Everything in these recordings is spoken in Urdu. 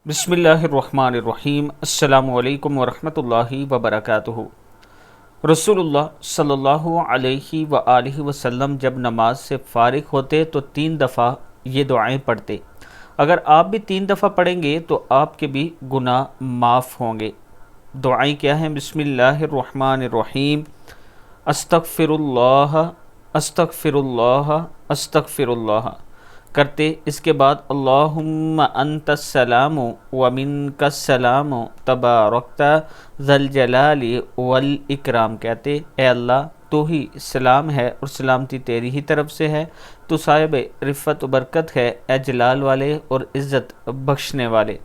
بسم اللہ الرحمن الرحیم۔ السلام علیکم ورحمۃ اللہ وبرکاتہ۔ رسول اللہ صلی اللہ علیہ وآلہ وسلم جب نماز سے فارغ ہوتے تو 3 دفعہ یہ دعائیں پڑھتے۔ اگر آپ بھی 3 دفعہ پڑھیں گے تو آپ کے بھی گناہ معاف ہوں گے۔ دعائیں کیا ہیں؟ بسم اللہ الرحمن الرحیم۔ استغفر اللہ، استغفر اللہ، استغفر اللہ کرتے۔ اس کے بعد اللہم انت السلام ومنک السلام تبارکت ذی الجلال والاکرام کہتے۔ اے اللہ تو ہی سلام ہے اور سلامتی تیری ہی طرف سے ہے، تو صاحب رفت و برکت ہے، اے جلال والے اور عزت بخشنے والے۔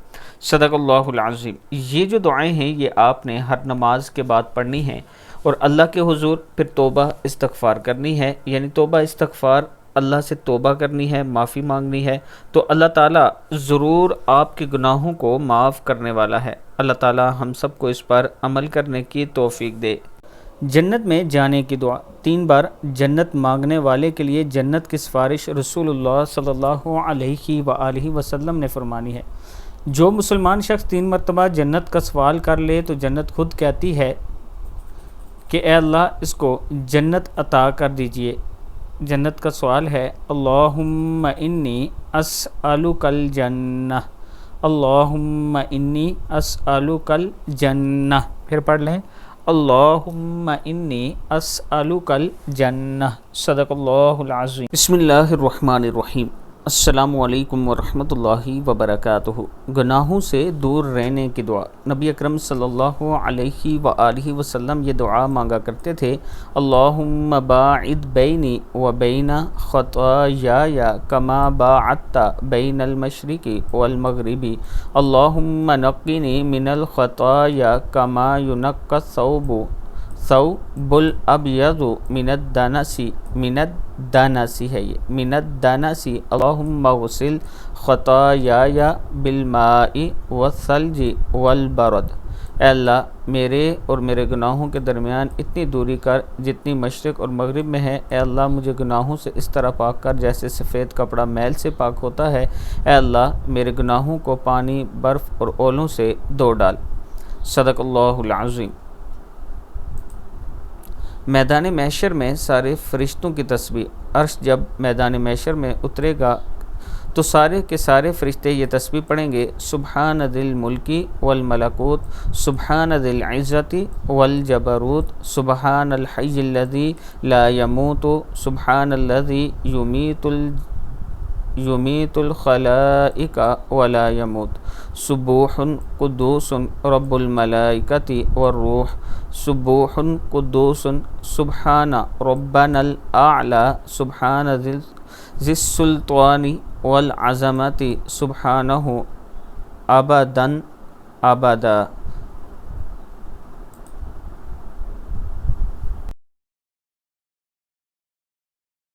صدق اللہ العظیم۔ یہ جو دعائیں ہیں یہ آپ نے ہر نماز کے بعد پڑھنی ہیں اور اللہ کے حضور پھر توبہ استغفار کرنی ہے، یعنی توبہ استغفار اللہ سے توبہ کرنی ہے، معافی مانگنی ہے، تو اللہ تعالیٰ ضرور آپ کے گناہوں کو معاف کرنے والا ہے۔ اللہ تعالیٰ ہم سب کو اس پر عمل کرنے کی توفیق دے۔ جنت میں جانے کی دعا۔ 3 بار جنت مانگنے والے کے لیے جنت کی سفارش رسول اللہ صلی اللہ علیہ وآلہ وسلم نے فرمانی ہے۔ جو مسلمان شخص 3 مرتبہ جنت کا سوال کر لے تو جنت خود کہتی ہے کہ اے اللہ اس کو جنت عطا کر دیجئے۔ جنت کا سوال ہے اللہم انی اسألک الجنہ، اللہم انی اسألک الجنہ۔ پھر پڑھ لیں اللہم انی اسألک الجنہ۔ صدق اللہ العظیم۔ بسم اللہ الرحمن الرحیم۔ السلام علیکم ورحمۃ اللہ وبرکاتہ۔ گناہوں سے دور رہنے کی دعا۔ نبی اکرم صلی اللہ علیہ وآلہ وسلم یہ دعا مانگا کرتے تھے، اللہم باعد بینی وبین خطایای کما باعدت بین المشرق والمغرب، اللہم نقنی من الخطایا کما ینقی الثوب الابیض من الدنس، من الدنس ہے یہ، من الدنس، اللہم اغسل خطایای بالماء والثلج والبرد۔ اے اللہ میرے اور میرے گناہوں کے درمیان اتنی دوری کر جتنی مشرق اور مغرب میں ہے۔ اے اللہ مجھے گناہوں سے اس طرح پاک کر جیسے سفید کپڑا میل سے پاک ہوتا ہے۔ اے اللہ میرے گناہوں کو پانی، برف اور اولوں سے دھو ڈال۔ صدق اللہ العظیم۔ میدان محشر میں سارے فرشتوں کی تسبیح۔ عرش جب میدان محشر میں اترے گا تو سارے کے سارے فرشتے یہ تسبیح پڑھیں گے، سبحان ذی الملک والملکوت، سبحان ذی العزت والجبروت، سبحان الحی الذی لا یموت، سبحان الذی یمیت الخلائق ولا یموت، سبوح قدوس رب الملائکۃ والروح، سبوح قدوس سبحان ربنا الاعلی، سبحان ذی السلطان والعظمت، سبحانہ ابدا ابدا۔